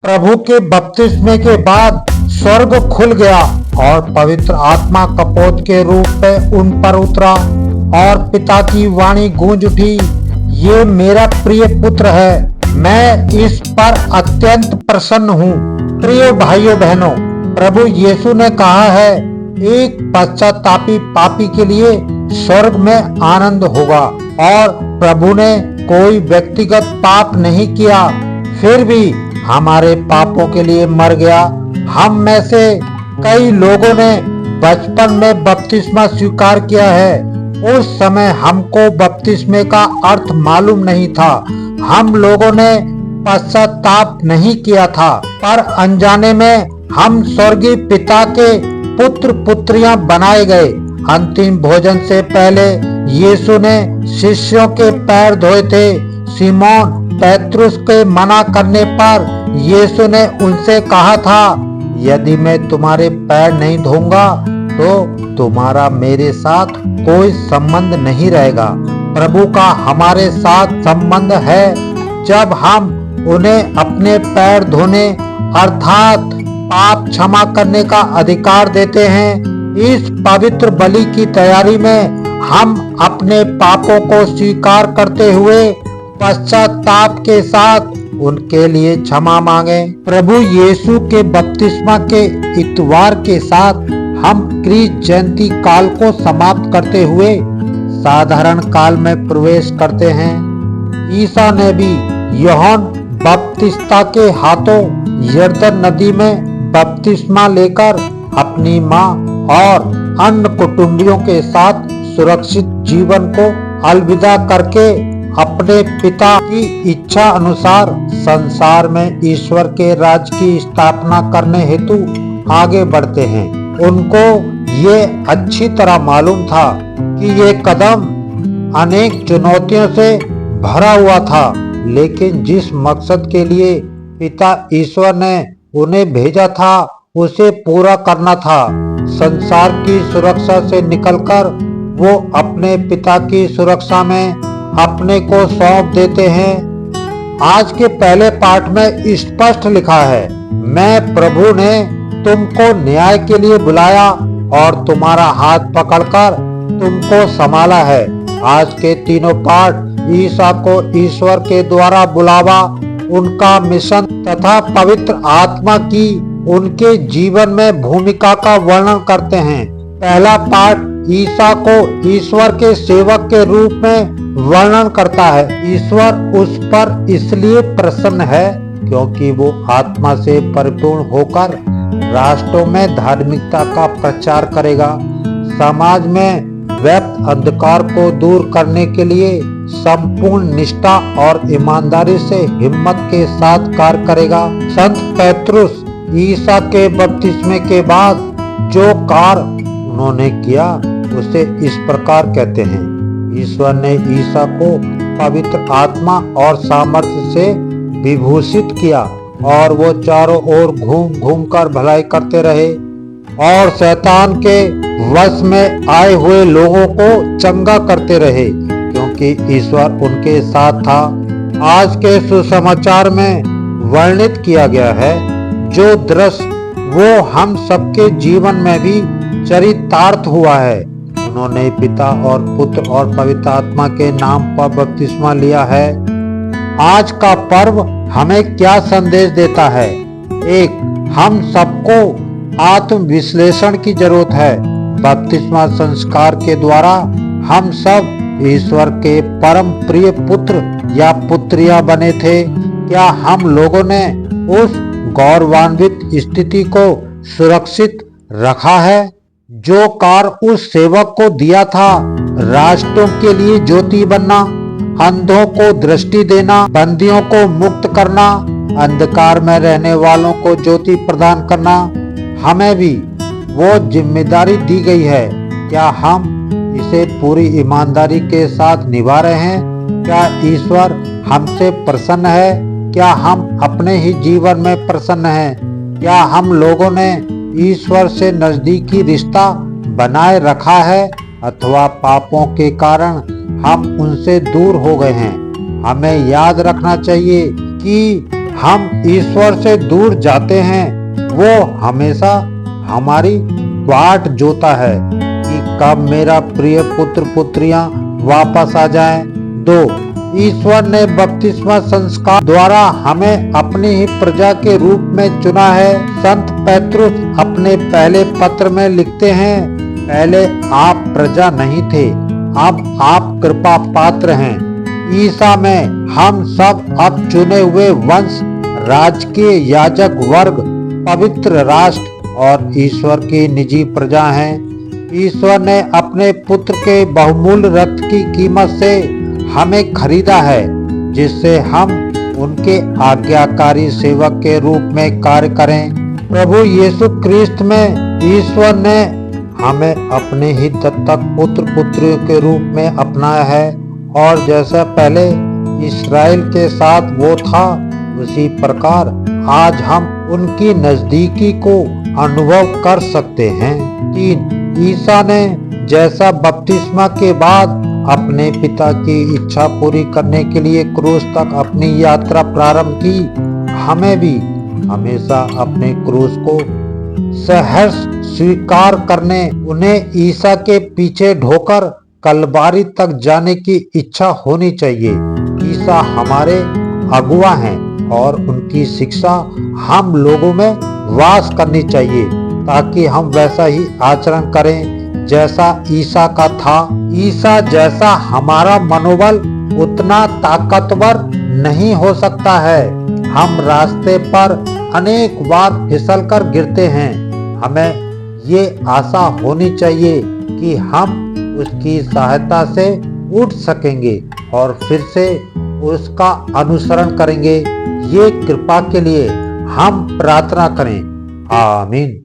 प्रभु के बपतिस्मे के बाद स्वर्ग खुल गया और पवित्र आत्मा कपोत के रूप में उन पर उतरा और पिता की वाणी गूंज उठी, ये मेरा प्रिय पुत्र है, मैं इस पर अत्यंत प्रसन्न हूँ। प्रिय भाइयों बहनों, प्रभु यीशु ने कहा है, एक पश्चातापी पापी के लिए स्वर्ग में आनंद होगा। और प्रभु ने कोई व्यक्तिगत पाप नहीं किया, फिर भी हमारे पापों के लिए मर गया। हम में से कई लोगों ने बचपन में बपतिस्मा स्वीकार किया है। उस समय हमको बपतिस्मे का अर्थ मालूम नहीं था। हम लोगों ने पश्चाताप नहीं किया था, पर अनजाने में हम स्वर्गीय पिता के पुत्र पुत्रियां बनाए गए। अंतिम भोजन से पहले यीशु ने शिष्यों के पैर धोए थे। सिमोन पेत्रुस के मना करने पर यीशु ने उनसे कहा था, यदि मैं तुम्हारे पैर नहीं धोऊंगा तो तुम्हारा मेरे साथ कोई संबंध नहीं रहेगा। प्रभु का हमारे साथ संबंध है जब हम उन्हें अपने पैर धोने अर्थात पाप क्षमा करने का अधिकार देते हैं। इस पवित्र बलि की तैयारी में हम अपने पापों को स्वीकार करते हुए पश्चाताप के साथ उनके लिए क्षमा मांगे। प्रभु यीशु के बपतिस्मा के इतवार के साथ हम क्रिस जयंती काल को समाप्त करते हुए साधारण काल में प्रवेश करते हैं। ईसा ने भी यूहन्ना बपतिस्ता के हाथों यरदन नदी में बपतिस्मा लेकर अपनी मां और अन्य कुटुंबियों के साथ सुरक्षित जीवन को अलविदा करके अपने पिता की इच्छा अनुसार संसार में ईश्वर के राज्य की स्थापना करने हेतु आगे बढ़ते हैं। उनको ये अच्छी तरह मालूम था कि ये कदम अनेक चुनौतियों से भरा हुआ था, लेकिन जिस मकसद के लिए पिता ईश्वर ने उन्हें भेजा था उसे पूरा करना था। संसार की सुरक्षा से निकलकर वो अपने पिता की सुरक्षा में अपने को सौंप देते हैं। आज के पहले पाठ में स्पष्ट लिखा है, मैं प्रभु ने तुमको न्याय के लिए बुलाया और तुम्हारा हाथ पकड़कर तुमको संभाला है। आज के तीनों पाठ ईसा को ईश्वर के द्वारा बुलावा, उनका मिशन तथा पवित्र आत्मा की उनके जीवन में भूमिका का वर्णन करते हैं। पहला पाठ ईसा को ईश्वर के सेवक के रूप में वर्णन करता है। ईश्वर उस पर इसलिए प्रसन्न है क्योंकि वो आत्मा से परिपूर्ण होकर राष्ट्रों में धार्मिकता का प्रचार करेगा, समाज में व्याप्त अंधकार को दूर करने के लिए संपूर्ण निष्ठा और ईमानदारी से हिम्मत के साथ कार्य करेगा। संत पेत्रुस ईसा के बपतिस्मे के बाद जो कार्य उन्होंने किया उसे इस प्रकार कहते हैं, ईश्वर ने ईसा को पवित्र आत्मा और सामर्थ्य से विभूषित किया और वो चारों ओर घूम घूम कर भलाई करते रहे और शैतान के वश में आए हुए लोगों को चंगा करते रहे क्योंकि ईश्वर उनके साथ था। आज के सुसमाचार में वर्णित किया गया है जो दृश्य वो हम सबके जीवन में भी चरितार्थ हुआ है। उन्होंने पिता और पुत्र और पवित्र आत्मा के नाम पर बपतिस्मा लिया है। आज का पर्व हमें क्या संदेश देता है? एक, हम सबको आत्म विश्लेषण की जरूरत है। बपतिस्मा संस्कार के द्वारा हम सब ईश्वर के परम प्रिय पुत्र या पुत्रियां बने थे। क्या हम लोगों ने उस गौरवान्वित स्थिति को सुरक्षित रखा है जो कार्य उस सेवक को दिया था? राष्ट्रों के लिए ज्योति बनना, अंधों को दृष्टि देना, बंदियों को मुक्त करना, अंधकार में रहने वालों को ज्योति प्रदान करना। हमें भी वो जिम्मेदारी दी गई है। क्या हम इसे पूरी ईमानदारी के साथ निभा रहे हैं? क्या ईश्वर हमसे प्रसन्न है? क्या हम अपने ही जीवन में प्रसन्न हैं? क्या हम लोगों ने ईश्वर से नजदीकी रिश्ता बनाए रखा है अथवा पापों के कारण हम उनसे दूर हो गए हैं? हमें याद रखना चाहिए कि हम ईश्वर से दूर जाते हैं, वो हमेशा हमारी बाट जोता है कि कब मेरा प्रिय पुत्र पुत्रियां वापस आ जाएं। 2. ईश्वर ने बपतिस्मा संस्कार द्वारा हमें अपनी ही प्रजा के रूप में चुना है। संत पेत्रुस अपने पहले पत्र में लिखते हैं, पहले आप प्रजा नहीं थे, अब आप कृपा पात्र हैं। ईसा में हम सब अब चुने हुए वंश, राजकीय याजक वर्ग, पवित्र राष्ट्र और ईश्वर की निजी प्रजा हैं। ईश्वर ने अपने पुत्र के बहुमूल्य रक्त की कीमत से हमें खरीदा है, जिससे हम उनके आज्ञाकारी सेवक के रूप में कार्य करें। प्रभु यीशु क्रिस्त में ईश्वर ने हमें अपने ही दत्तक पुत्र पुत्रियों के रूप में अपनाया है, और जैसा पहले इस्राएल के साथ वो था, उसी प्रकार आज हम उनकी नजदीकी को अनुभव कर सकते हैं। 3. ईसा ने जैसा बपतिस्मा के बाद अपने पिता की इच्छा पूरी करने के लिए क्रूस तक अपनी यात्रा प्रारंभ की, हमें भी हमेशा अपने क्रूस को सहर्ष स्वीकार करने, उन्हें ईसा के पीछे ढोकर कलवारी तक जाने की इच्छा होनी चाहिए। ईसा हमारे अगुआ हैं और उनकी शिक्षा हम लोगों में वास करनी चाहिए, ताकि हम वैसा ही आचरण करें जैसा ईसा का था। ईसा जैसा हमारा मनोबल उतना ताकतवर नहीं हो सकता है। हम रास्ते पर अनेक बार फिसलकर गिरते हैं। हमें ये आशा होनी चाहिए कि हम उसकी सहायता से उठ सकेंगे और फिर से उसका अनुसरण करेंगे। ये कृपा के लिए हम प्रार्थना करें। आमीन।